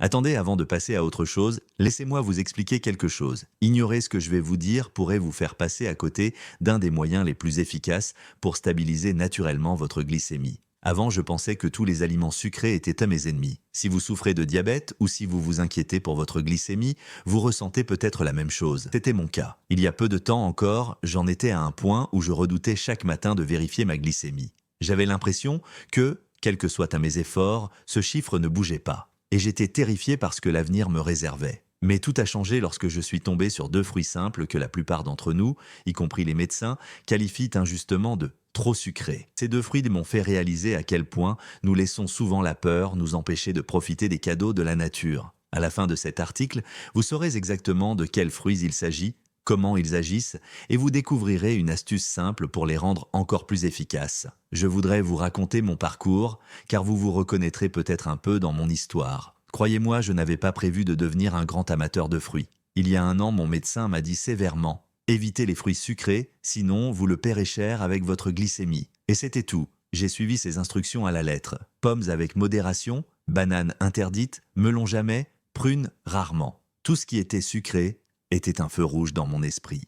Attendez, avant de passer à autre chose, laissez-moi vous expliquer quelque chose. Ignorer ce que je vais vous dire pourrait vous faire passer à côté d'un des moyens les plus efficaces pour stabiliser naturellement votre glycémie. Avant, je pensais que tous les aliments sucrés étaient à mes ennemis. Si vous souffrez de diabète ou si vous vous inquiétez pour votre glycémie, vous ressentez peut-être la même chose. C'était mon cas. Il y a peu de temps encore, j'en étais à un point où je redoutais chaque matin de vérifier ma glycémie. J'avais l'impression que, quels que soient à mes efforts, ce chiffre ne bougeait pas. Et j'étais terrifié par ce que l'avenir me réservait. Mais tout a changé lorsque je suis tombé sur deux fruits simples que la plupart d'entre nous, y compris les médecins, qualifient injustement de trop sucrés. Ces deux fruits m'ont fait réaliser à quel point nous laissons souvent la peur nous empêcher de profiter des cadeaux de la nature. À la fin de cet article, vous saurez exactement de quels fruits il s'agit, comment ils agissent, et vous découvrirez une astuce simple pour les rendre encore plus efficaces. Je voudrais vous raconter mon parcours, car vous vous reconnaîtrez peut-être un peu dans mon histoire. Croyez-moi, je n'avais pas prévu de devenir un grand amateur de fruits. Il y a un an, mon médecin m'a dit sévèrement: évitez les fruits sucrés, sinon vous le paierez cher avec votre glycémie. Et c'était tout. J'ai suivi ses instructions à la lettre. Pommes avec modération, bananes interdites, melons jamais, prunes rarement. Tout ce qui était sucré était un feu rouge dans mon esprit.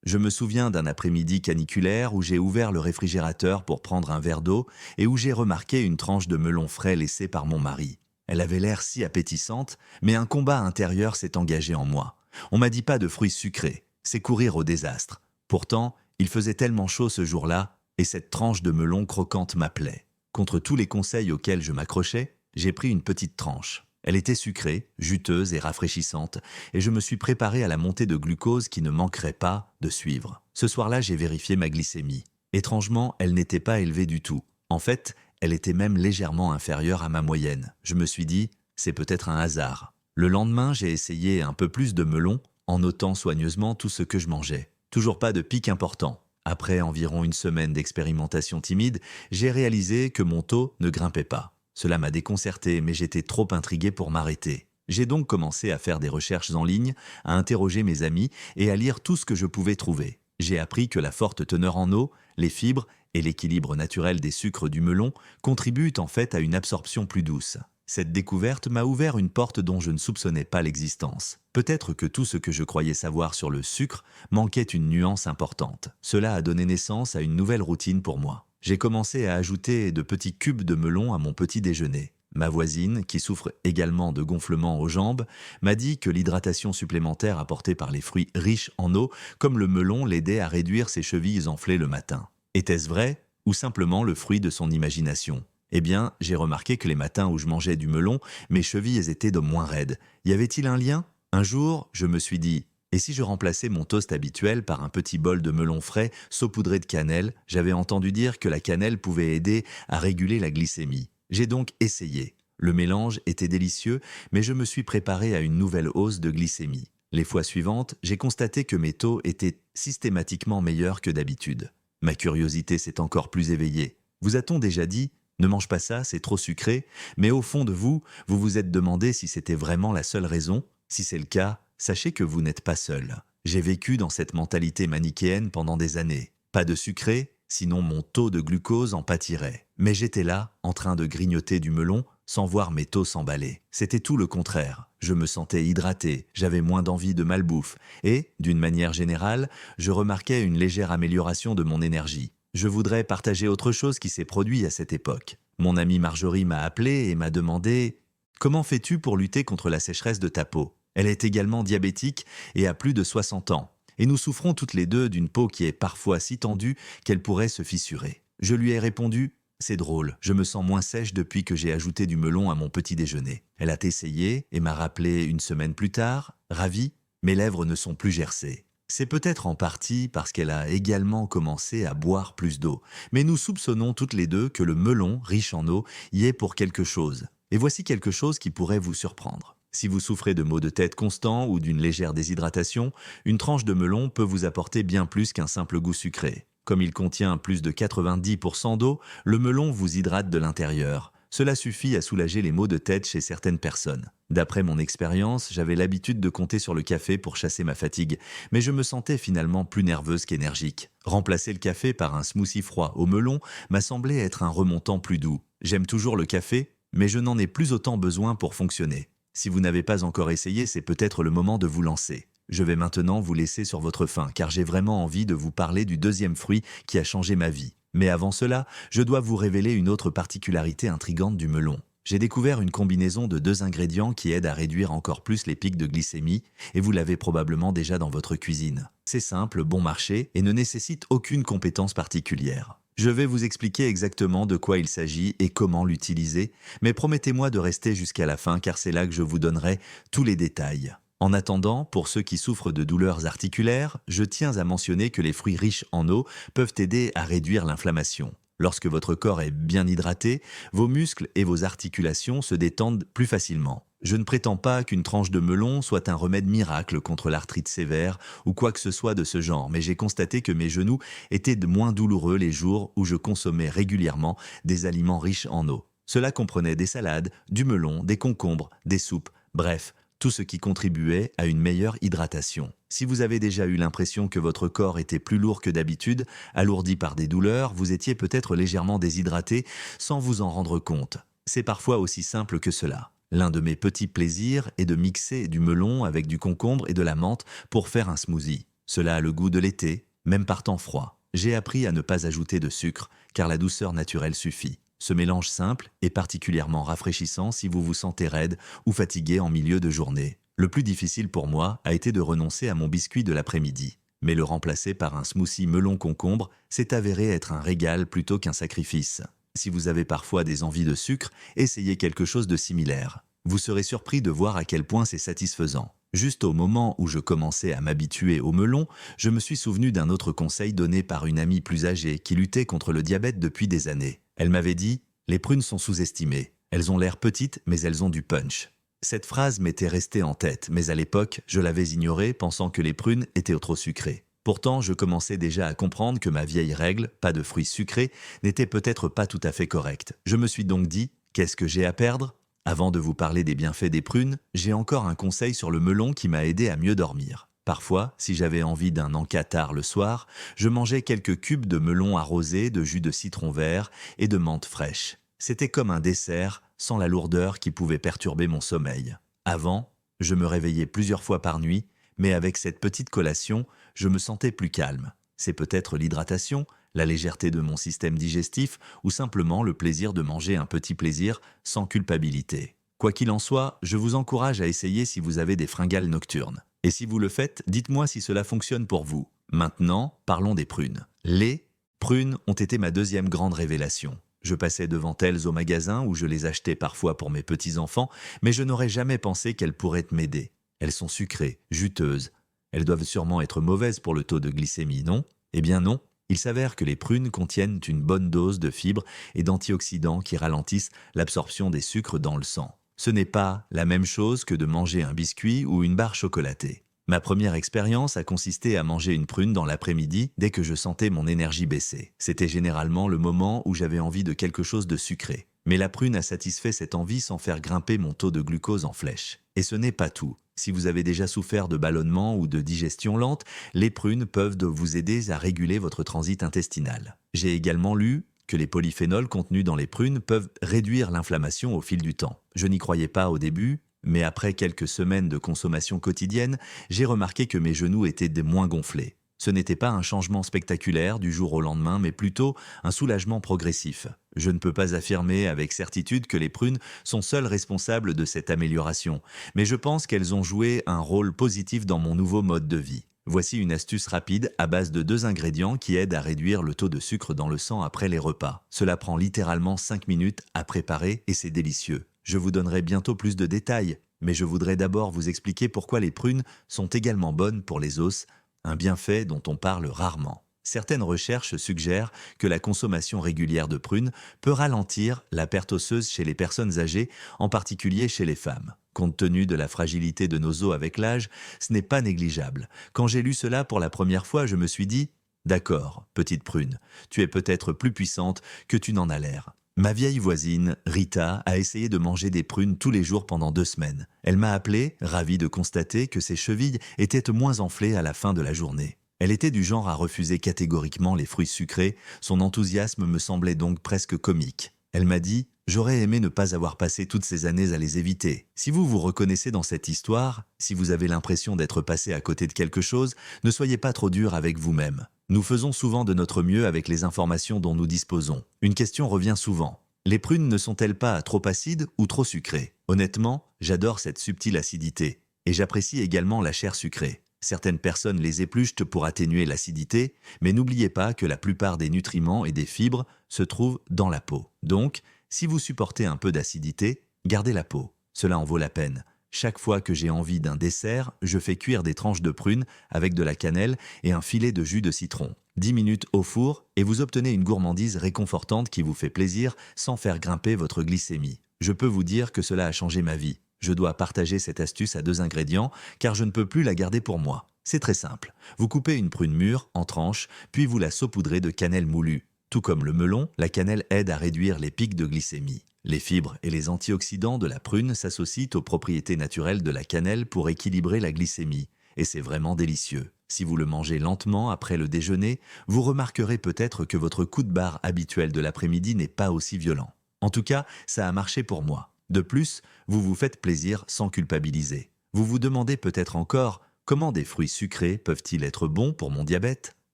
Je me souviens d'un après-midi caniculaire où j'ai ouvert le réfrigérateur pour prendre un verre d'eau et où j'ai remarqué une tranche de melon frais laissée par mon mari. Elle avait l'air si appétissante, mais un combat intérieur s'est engagé en moi. On m'a dit pas de fruits sucrés, c'est courir au désastre. Pourtant, il faisait tellement chaud ce jour-là, et cette tranche de melon croquante m'appelait. Contre tous les conseils auxquels je m'accrochais, j'ai pris une petite tranche. Elle était sucrée, juteuse et rafraîchissante, et je me suis préparé à la montée de glucose qui ne manquerait pas de suivre. Ce soir-là, j'ai vérifié ma glycémie. Étrangement, elle n'était pas élevée du tout. En fait, elle était même légèrement inférieure à ma moyenne. Je me suis dit, c'est peut-être un hasard. Le lendemain, j'ai essayé un peu plus de melon, en notant soigneusement tout ce que je mangeais. Toujours pas de pic important. Après environ une semaine d'expérimentation timide, j'ai réalisé que mon taux ne grimpait pas. Cela m'a déconcerté, mais j'étais trop intrigué pour m'arrêter. J'ai donc commencé à faire des recherches en ligne, à interroger mes amis et à lire tout ce que je pouvais trouver. J'ai appris que la forte teneur en eau, les fibres et l'équilibre naturel des sucres du melon contribuent en fait à une absorption plus douce. Cette découverte m'a ouvert une porte dont je ne soupçonnais pas l'existence. Peut-être que tout ce que je croyais savoir sur le sucre manquait une nuance importante. Cela a donné naissance à une nouvelle routine pour moi. J'ai commencé à ajouter de petits cubes de melon à mon petit déjeuner. Ma voisine, qui souffre également de gonflements aux jambes, m'a dit que l'hydratation supplémentaire apportée par les fruits riches en eau, comme le melon, l'aidait à réduire ses chevilles enflées le matin. Était-ce vrai ou simplement le fruit de son imagination? Eh bien, j'ai remarqué que les matins où je mangeais du melon, mes chevilles étaient de moins raides. Y avait-il un lien? Un jour, je me suis dit: et si je remplaçais mon toast habituel par un petit bol de melon frais saupoudré de cannelle? J'avais entendu dire que la cannelle pouvait aider à réguler la glycémie. J'ai donc essayé. Le mélange était délicieux, mais je me suis préparé à une nouvelle hausse de glycémie. Les fois suivantes, j'ai constaté que mes taux étaient systématiquement meilleurs que d'habitude. Ma curiosité s'est encore plus éveillée. Vous a-t-on déjà dit: ne mange pas ça, c'est trop sucré? Mais au fond de vous, vous vous êtes demandé si c'était vraiment la seule raison? Si c'est le cas, sachez que vous n'êtes pas seul. J'ai vécu dans cette mentalité manichéenne pendant des années. Pas de sucré, sinon mon taux de glucose en pâtirait. Mais j'étais là, en train de grignoter du melon, sans voir mes taux s'emballer. C'était tout le contraire. Je me sentais hydraté, j'avais moins d'envie de malbouffe, et, d'une manière générale, je remarquais une légère amélioration de mon énergie. Je voudrais partager autre chose qui s'est produit à cette époque. Mon amie Marjorie m'a appelé et m'a demandé: comment fais-tu pour lutter contre la sécheresse de ta peau? Elle est également diabétique et a plus de 60 ans. Et nous souffrons toutes les deux d'une peau qui est parfois si tendue qu'elle pourrait se fissurer. Je lui ai répondu: c'est drôle, je me sens moins sèche depuis que j'ai ajouté du melon à mon petit déjeuner. Elle a essayé et m'a rappelé une semaine plus tard: ravie, mes lèvres ne sont plus gercées. C'est peut-être en partie parce qu'elle a également commencé à boire plus d'eau. Mais nous soupçonnons toutes les deux que le melon, riche en eau, y est pour quelque chose. Et voici quelque chose qui pourrait vous surprendre. Si vous souffrez de maux de tête constants ou d'une légère déshydratation, une tranche de melon peut vous apporter bien plus qu'un simple goût sucré. Comme il contient plus de 90% d'eau, le melon vous hydrate de l'intérieur. Cela suffit à soulager les maux de tête chez certaines personnes. D'après mon expérience, j'avais l'habitude de compter sur le café pour chasser ma fatigue, mais je me sentais finalement plus nerveuse qu'énergique. Remplacer le café par un smoothie froid au melon m'a semblé être un remontant plus doux. J'aime toujours le café, mais je n'en ai plus autant besoin pour fonctionner. Si vous n'avez pas encore essayé, c'est peut-être le moment de vous lancer. Je vais maintenant vous laisser sur votre faim, car j'ai vraiment envie de vous parler du deuxième fruit qui a changé ma vie. Mais avant cela, je dois vous révéler une autre particularité intrigante du melon. J'ai découvert une combinaison de 2 ingrédients qui aident à réduire encore plus les pics de glycémie, et vous l'avez probablement déjà dans votre cuisine. C'est simple, bon marché, et ne nécessite aucune compétence particulière. Je vais vous expliquer exactement de quoi il s'agit et comment l'utiliser, mais promettez-moi de rester jusqu'à la fin car c'est là que je vous donnerai tous les détails. En attendant, pour ceux qui souffrent de douleurs articulaires, je tiens à mentionner que les fruits riches en eau peuvent aider à réduire l'inflammation. Lorsque votre corps est bien hydraté, vos muscles et vos articulations se détendent plus facilement. Je ne prétends pas qu'une tranche de melon soit un remède miracle contre l'arthrite sévère ou quoi que ce soit de ce genre, mais j'ai constaté que mes genoux étaient de moins douloureux les jours où je consommais régulièrement des aliments riches en eau. Cela comprenait des salades, du melon, des concombres, des soupes, bref, tout ce qui contribuait à une meilleure hydratation. Si vous avez déjà eu l'impression que votre corps était plus lourd que d'habitude, alourdi par des douleurs, vous étiez peut-être légèrement déshydraté sans vous en rendre compte. C'est parfois aussi simple que cela. L'un de mes petits plaisirs est de mixer du melon avec du concombre et de la menthe pour faire un smoothie. Cela a le goût de l'été, même par temps froid. J'ai appris à ne pas ajouter de sucre, car la douceur naturelle suffit. Ce mélange simple est particulièrement rafraîchissant si vous vous sentez raide ou fatigué en milieu de journée. Le plus difficile pour moi a été de renoncer à mon biscuit de l'après-midi. Mais le remplacer par un smoothie melon-concombre s'est avéré être un régal plutôt qu'un sacrifice. Si vous avez parfois des envies de sucre, essayez quelque chose de similaire. Vous serez surpris de voir à quel point c'est satisfaisant. Juste au moment où je commençais à m'habituer au melon, je me suis souvenu d'un autre conseil donné par une amie plus âgée qui luttait contre le diabète depuis des années. Elle m'avait dit « Les prunes sont sous-estimées. Elles ont l'air petites, mais elles ont du punch ». Cette phrase m'était restée en tête, mais à l'époque, je l'avais ignorée pensant que les prunes étaient trop sucrées. Pourtant, je commençais déjà à comprendre que ma vieille règle, pas de fruits sucrés, n'était peut-être pas tout à fait correcte. Je me suis donc dit « Qu'est-ce que j'ai à perdre ?» Avant de vous parler des bienfaits des prunes, j'ai encore un conseil sur le melon qui m'a aidé à mieux dormir. Parfois, si j'avais envie d'un encas tard le soir, je mangeais quelques cubes de melon arrosé de jus de citron vert et de menthe fraîche. C'était comme un dessert, sans la lourdeur qui pouvait perturber mon sommeil. Avant, je me réveillais plusieurs fois par nuit, mais avec cette petite collation, je me sentais plus calme. C'est peut-être l'hydratation, la légèreté de mon système digestif ou simplement le plaisir de manger un petit plaisir sans culpabilité. Quoi qu'il en soit, je vous encourage à essayer si vous avez des fringales nocturnes. Et si vous le faites, dites-moi si cela fonctionne pour vous. Maintenant, parlons des prunes. Les prunes ont été ma deuxième grande révélation. Je passais devant elles au magasin où je les achetais parfois pour mes petits-enfants, mais je n'aurais jamais pensé qu'elles pourraient m'aider. Elles sont sucrées, juteuses. Elles doivent sûrement être mauvaises pour le taux de glycémie, non? Eh bien non. Il s'avère que les prunes contiennent une bonne dose de fibres et d'antioxydants qui ralentissent l'absorption des sucres dans le sang. Ce n'est pas la même chose que de manger un biscuit ou une barre chocolatée. Ma première expérience a consisté à manger une prune dans l'après-midi dès que je sentais mon énergie baisser. C'était généralement le moment où j'avais envie de quelque chose de sucré. Mais la prune a satisfait cette envie sans faire grimper mon taux de glucose en flèche. Et ce n'est pas tout. Si vous avez déjà souffert de ballonnement ou de digestion lente, les prunes peuvent vous aider à réguler votre transit intestinal. J'ai également lu que les polyphénols contenus dans les prunes peuvent réduire l'inflammation au fil du temps. Je n'y croyais pas au début, mais après quelques semaines de consommation quotidienne, j'ai remarqué que mes genoux étaient moins gonflés. Ce n'était pas un changement spectaculaire du jour au lendemain, mais plutôt un soulagement progressif. Je ne peux pas affirmer avec certitude que les prunes sont seules responsables de cette amélioration, mais je pense qu'elles ont joué un rôle positif dans mon nouveau mode de vie. Voici une astuce rapide à base de 2 ingrédients qui aident à réduire le taux de sucre dans le sang après les repas. Cela prend littéralement 5 minutes à préparer et c'est délicieux. Je vous donnerai bientôt plus de détails, mais je voudrais d'abord vous expliquer pourquoi les prunes sont également bonnes pour les os, un bienfait dont on parle rarement. Certaines recherches suggèrent que la consommation régulière de prunes peut ralentir la perte osseuse chez les personnes âgées, en particulier chez les femmes. Compte tenu de la fragilité de nos os avec l'âge, ce n'est pas négligeable. Quand j'ai lu cela pour la première fois, je me suis dit « D'accord, petite prune, tu es peut-être plus puissante que tu n'en as l'air ». Ma vieille voisine, Rita, a essayé de manger des prunes tous les jours pendant 2 semaines. Elle m'a appelé, ravie de constater que ses chevilles étaient moins enflées à la fin de la journée. Elle était du genre à refuser catégoriquement les fruits sucrés, son enthousiasme me semblait donc presque comique. Elle m'a dit « J'aurais aimé ne pas avoir passé toutes ces années à les éviter ». Si vous vous reconnaissez dans cette histoire, si vous avez l'impression d'être passé à côté de quelque chose, ne soyez pas trop dur avec vous-même. Nous faisons souvent de notre mieux avec les informations dont nous disposons. Une question revient souvent. Les prunes ne sont-elles pas trop acides ou trop sucrées? Honnêtement, j'adore cette subtile acidité. Et j'apprécie également la chair sucrée. Certaines personnes les épluchent pour atténuer l'acidité, mais n'oubliez pas que la plupart des nutriments et des fibres se trouvent dans la peau. Donc, si vous supportez un peu d'acidité, gardez la peau. Cela en vaut la peine. Chaque fois que j'ai envie d'un dessert, je fais cuire des tranches de prunes avec de la cannelle et un filet de jus de citron. 10 minutes au four et vous obtenez une gourmandise réconfortante qui vous fait plaisir sans faire grimper votre glycémie. Je peux vous dire que cela a changé ma vie. Je dois partager cette astuce à 2 ingrédients car je ne peux plus la garder pour moi. C'est très simple. Vous coupez une prune mûre en tranches, puis vous la saupoudrez de cannelle moulue. Tout comme le melon, la cannelle aide à réduire les pics de glycémie. Les fibres et les antioxydants de la prune s'associent aux propriétés naturelles de la cannelle pour équilibrer la glycémie. Et c'est vraiment délicieux. Si vous le mangez lentement après le déjeuner, vous remarquerez peut-être que votre coup de barre habituel de l'après-midi n'est pas aussi violent. En tout cas, ça a marché pour moi. De plus, vous vous faites plaisir sans culpabiliser. Vous vous demandez peut-être encore comment des fruits sucrés peuvent-ils être bons pour mon diabète?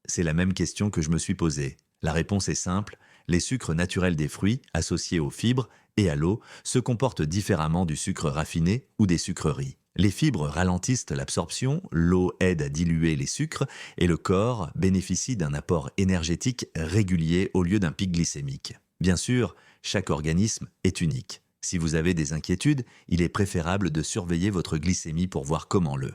C'est la même question que je me suis posée. La réponse est simple, les sucres naturels des fruits, associés aux fibres et à l'eau, se comportent différemment du sucre raffiné ou des sucreries. Les fibres ralentissent l'absorption, l'eau aide à diluer les sucres et le corps bénéficie d'un apport énergétique régulier au lieu d'un pic glycémique. Bien sûr, chaque organisme est unique. Si vous avez des inquiétudes, il est préférable de surveiller votre glycémie pour voir comment le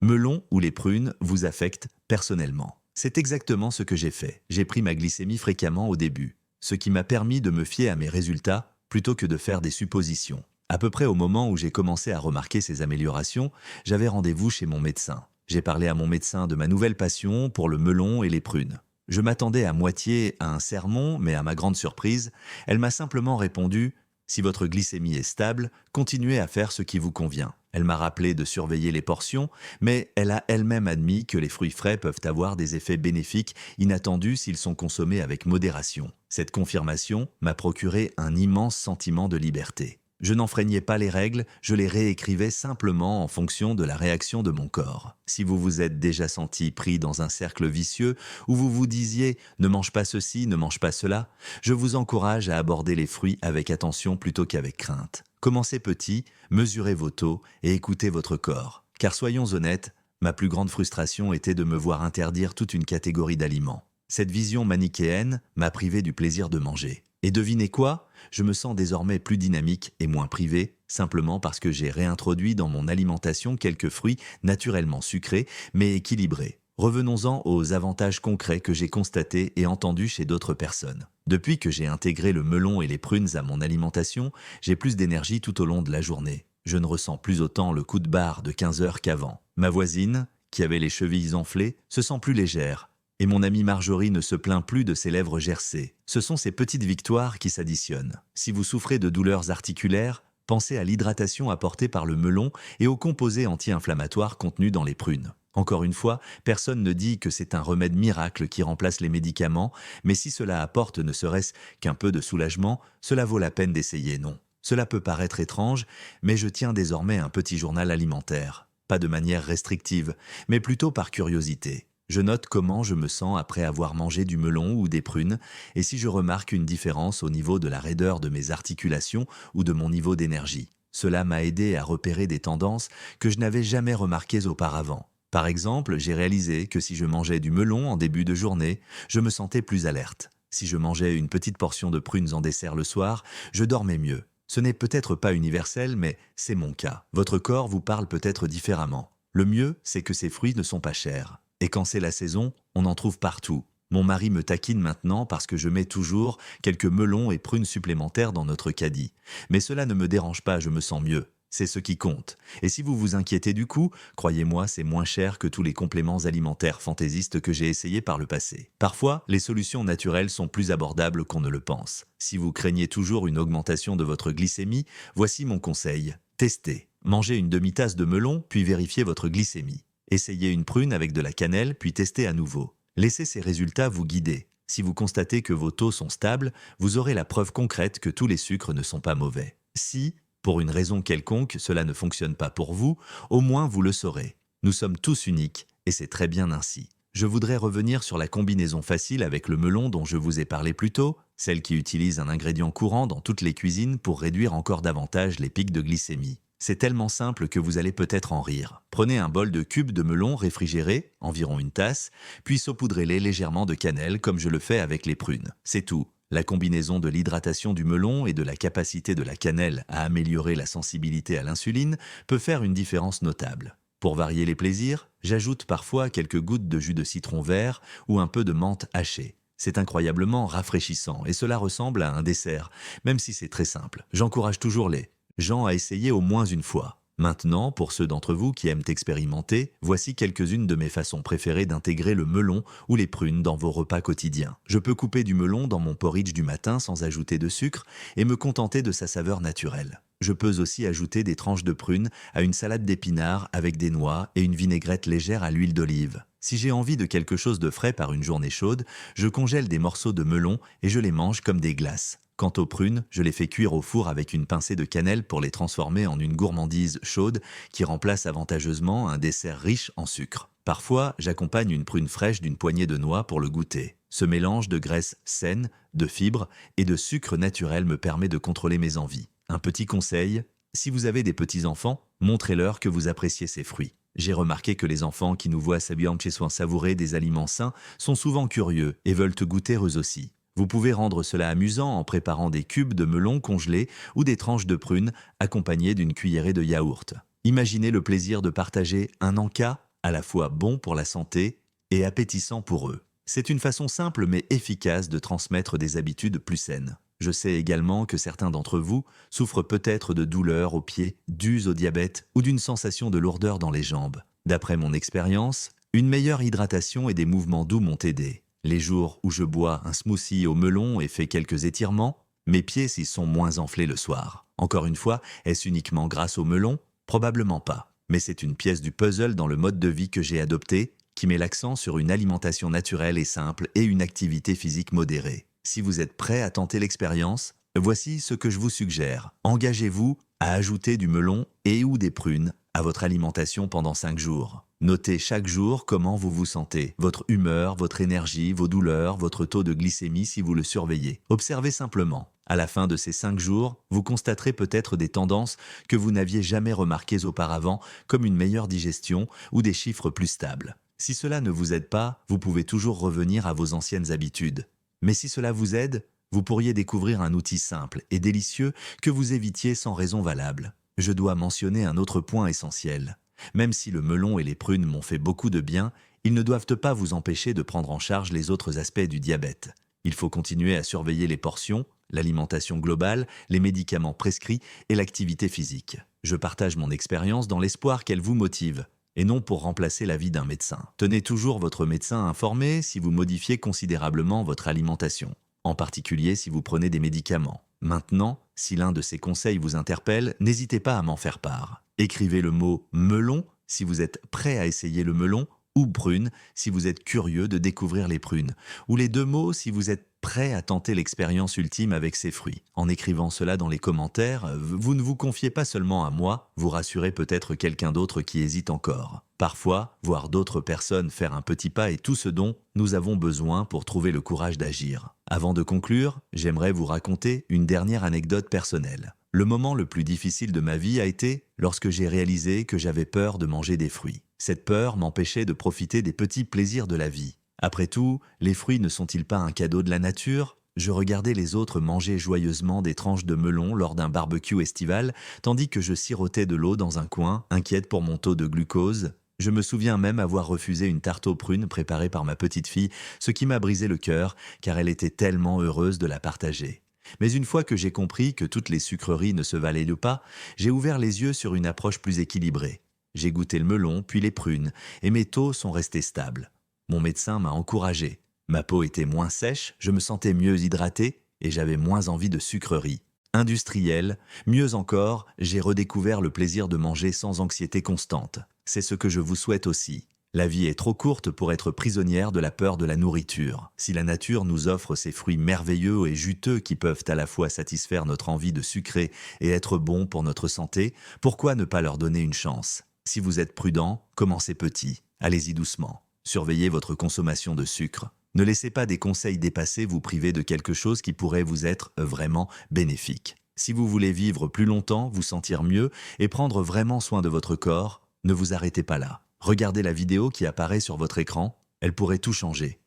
melon ou les prunes vous affectent personnellement. C'est exactement ce que j'ai fait. J'ai pris ma glycémie fréquemment au début, ce qui m'a permis de me fier à mes résultats plutôt que de faire des suppositions. À peu près au moment où j'ai commencé à remarquer ces améliorations, j'avais rendez-vous chez mon médecin. J'ai parlé à mon médecin de ma nouvelle passion pour le melon et les prunes. Je m'attendais à moitié à un sermon, mais à ma grande surprise, elle m'a simplement répondu « Si votre glycémie est stable, continuez à faire ce qui vous convient ». Elle m'a rappelé de surveiller les portions, mais elle a elle-même admis que les fruits frais peuvent avoir des effets bénéfiques inattendus s'ils sont consommés avec modération. Cette confirmation m'a procuré un immense sentiment de liberté. Je n'enfreignais pas les règles, je les réécrivais simplement en fonction de la réaction de mon corps. Si vous vous êtes déjà senti pris dans un cercle vicieux où vous vous disiez « ne mange pas ceci, ne mange pas cela », je vous encourage à aborder les fruits avec attention plutôt qu'avec crainte. Commencez petit, mesurez vos taux et écoutez votre corps. Car soyons honnêtes, ma plus grande frustration était de me voir interdire toute une catégorie d'aliments. Cette vision manichéenne m'a privé du plaisir de manger. Et devinez quoi? Je me sens désormais plus dynamique et moins privé, simplement parce que j'ai réintroduit dans mon alimentation quelques fruits naturellement sucrés, mais équilibrés. Revenons-en aux avantages concrets que j'ai constatés et entendus chez d'autres personnes. Depuis que j'ai intégré le melon et les prunes à mon alimentation, j'ai plus d'énergie tout au long de la journée. Je ne ressens plus autant le coup de barre de 15 heures qu'avant. Ma voisine, qui avait les chevilles enflées, se sent plus légère. Et mon amie Marjorie ne se plaint plus de ses lèvres gercées. Ce sont ces petites victoires qui s'additionnent. Si vous souffrez de douleurs articulaires, pensez à l'hydratation apportée par le melon et aux composés anti-inflammatoires contenus dans les prunes. Encore une fois, personne ne dit que c'est un remède miracle qui remplace les médicaments, mais si cela apporte ne serait-ce qu'un peu de soulagement, cela vaut la peine d'essayer, non? Cela peut paraître étrange, mais je tiens désormais un petit journal alimentaire. Pas de manière restrictive, mais plutôt par curiosité. Je note comment je me sens après avoir mangé du melon ou des prunes et si je remarque une différence au niveau de la raideur de mes articulations ou de mon niveau d'énergie. Cela m'a aidé à repérer des tendances que je n'avais jamais remarquées auparavant. Par exemple, j'ai réalisé que si je mangeais du melon en début de journée, je me sentais plus alerte. Si je mangeais une petite portion de prunes en dessert le soir, je dormais mieux. Ce n'est peut-être pas universel, mais c'est mon cas. Votre corps vous parle peut-être différemment. Le mieux, c'est que ces fruits ne sont pas chers. Et quand c'est la saison, on en trouve partout. Mon mari me taquine maintenant parce que je mets toujours quelques melons et prunes supplémentaires dans notre caddie. Mais cela ne me dérange pas, je me sens mieux. C'est ce qui compte. Et si vous vous inquiétez du coût, croyez-moi, c'est moins cher que tous les compléments alimentaires fantaisistes que j'ai essayés par le passé. Parfois, les solutions naturelles sont plus abordables qu'on ne le pense. Si vous craignez toujours une augmentation de votre glycémie, voici mon conseil. Testez. Mangez une demi-tasse de melon, puis vérifiez votre glycémie. Essayez une prune avec de la cannelle, puis testez à nouveau. Laissez ces résultats vous guider. Si vous constatez que vos taux sont stables, vous aurez la preuve concrète que tous les sucres ne sont pas mauvais. Si, pour une raison quelconque, cela ne fonctionne pas pour vous, au moins vous le saurez. Nous sommes tous uniques, et c'est très bien ainsi. Je voudrais revenir sur la combinaison facile avec le melon dont je vous ai parlé plus tôt, celle qui utilise un ingrédient courant dans toutes les cuisines pour réduire encore davantage les pics de glycémie. C'est tellement simple que vous allez peut-être en rire. Prenez un bol de cubes de melon réfrigéré, environ une tasse, puis saupoudrez-les légèrement de cannelle comme je le fais avec les prunes. C'est tout. La combinaison de l'hydratation du melon et de la capacité de la cannelle à améliorer la sensibilité à l'insuline peut faire une différence notable. Pour varier les plaisirs, j'ajoute parfois quelques gouttes de jus de citron vert ou un peu de menthe hachée. C'est incroyablement rafraîchissant et cela ressemble à un dessert, même si c'est très simple. J'encourage toujours les gens à essayer au moins une fois. Maintenant, pour ceux d'entre vous qui aiment expérimenter, voici quelques-unes de mes façons préférées d'intégrer le melon ou les prunes dans vos repas quotidiens. Je peux couper du melon dans mon porridge du matin sans ajouter de sucre et me contenter de sa saveur naturelle. Je peux aussi ajouter des tranches de prunes à une salade d'épinards avec des noix et une vinaigrette légère à l'huile d'olive. Si j'ai envie de quelque chose de frais par une journée chaude, je congèle des morceaux de melon et je les mange comme des glaces. Quant aux prunes, je les fais cuire au four avec une pincée de cannelle pour les transformer en une gourmandise chaude qui remplace avantageusement un dessert riche en sucre. Parfois, j'accompagne une prune fraîche d'une poignée de noix pour le goûter. Ce mélange de graisse saine, de fibres et de sucre naturel me permet de contrôler mes envies. Un petit conseil, si vous avez des petits-enfants, montrez-leur que vous appréciez ces fruits. J'ai remarqué que les enfants qui nous voient savourer des aliments sains sont souvent curieux et veulent goûter eux aussi. Vous pouvez rendre cela amusant en préparant des cubes de melon congelés ou des tranches de prunes accompagnées d'une cuillerée de yaourt. Imaginez le plaisir de partager un encas à la fois bon pour la santé et appétissant pour eux. C'est une façon simple mais efficace de transmettre des habitudes plus saines. Je sais également que certains d'entre vous souffrent peut-être de douleurs aux pieds dues au diabète ou d'une sensation de lourdeur dans les jambes. D'après mon expérience, une meilleure hydratation et des mouvements doux m'ont aidé. Les jours où je bois un smoothie au melon et fais quelques étirements, mes pieds s'y sont moins enflés le soir. Encore une fois, est-ce uniquement grâce au melon? Probablement pas. Mais c'est une pièce du puzzle dans le mode de vie que j'ai adopté, qui met l'accent sur une alimentation naturelle et simple et une activité physique modérée. Si vous êtes prêt à tenter l'expérience, voici ce que je vous suggère. Engagez-vous à ajouter du melon et ou des prunes à votre alimentation pendant 5 jours. Notez chaque jour comment vous vous sentez, votre humeur, votre énergie, vos douleurs, votre taux de glycémie si vous le surveillez. Observez simplement. À la fin de ces 5 jours, vous constaterez peut-être des tendances que vous n'aviez jamais remarquées auparavant, comme une meilleure digestion ou des chiffres plus stables. Si cela ne vous aide pas, vous pouvez toujours revenir à vos anciennes habitudes. Mais si cela vous aide, vous pourriez découvrir un outil simple et délicieux que vous évitiez sans raison valable. Je dois mentionner un autre point essentiel. Même si le melon et les prunes m'ont fait beaucoup de bien, ils ne doivent pas vous empêcher de prendre en charge les autres aspects du diabète. Il faut continuer à surveiller les portions, l'alimentation globale, les médicaments prescrits et l'activité physique. Je partage mon expérience dans l'espoir qu'elle vous motive, et non pour remplacer l'avis d'un médecin. Tenez toujours votre médecin informé si vous modifiez considérablement votre alimentation, en particulier si vous prenez des médicaments. Maintenant, si l'un de ces conseils vous interpelle, n'hésitez pas à m'en faire part. Écrivez le mot « melon » si vous êtes prêt à essayer le melon, ou « prune » si vous êtes curieux de découvrir les prunes, ou les deux mots si vous êtes prêt à tenter l'expérience ultime avec ces fruits. En écrivant cela dans les commentaires, vous ne vous confiez pas seulement à moi, vous rassurez peut-être quelqu'un d'autre qui hésite encore. Parfois, voir d'autres personnes faire un petit pas est tout ce dont nous avons besoin pour trouver le courage d'agir. Avant de conclure, j'aimerais vous raconter une dernière anecdote personnelle. Le moment le plus difficile de ma vie a été lorsque j'ai réalisé que j'avais peur de manger des fruits. Cette peur m'empêchait de profiter des petits plaisirs de la vie. Après tout, les fruits ne sont-ils pas un cadeau de la nature? Je regardais les autres manger joyeusement des tranches de melon lors d'un barbecue estival, tandis que je sirotais de l'eau dans un coin, inquiète pour mon taux de glucose. Je me souviens même avoir refusé une tarte aux prunes préparée par ma petite fille, ce qui m'a brisé le cœur, car elle était tellement heureuse de la partager. Mais une fois que j'ai compris que toutes les sucreries ne se valaient pas, j'ai ouvert les yeux sur une approche plus équilibrée. J'ai goûté le melon, puis les prunes, et mes taux sont restés stables. Mon médecin m'a encouragé. Ma peau était moins sèche, je me sentais mieux hydraté et j'avais moins envie de sucreries. Industriel, mieux encore, j'ai redécouvert le plaisir de manger sans anxiété constante. C'est ce que je vous souhaite aussi. La vie est trop courte pour être prisonnière de la peur de la nourriture. Si la nature nous offre ces fruits merveilleux et juteux qui peuvent à la fois satisfaire notre envie de sucrer et être bons pour notre santé, pourquoi ne pas leur donner une chance? Si vous êtes prudent, commencez petit. Allez-y doucement. Surveillez votre consommation de sucre. Ne laissez pas des conseils dépassés vous priver de quelque chose qui pourrait vous être vraiment bénéfique. Si vous voulez vivre plus longtemps, vous sentir mieux et prendre vraiment soin de votre corps, ne vous arrêtez pas là. Regardez la vidéo qui apparaît sur votre écran, elle pourrait tout changer.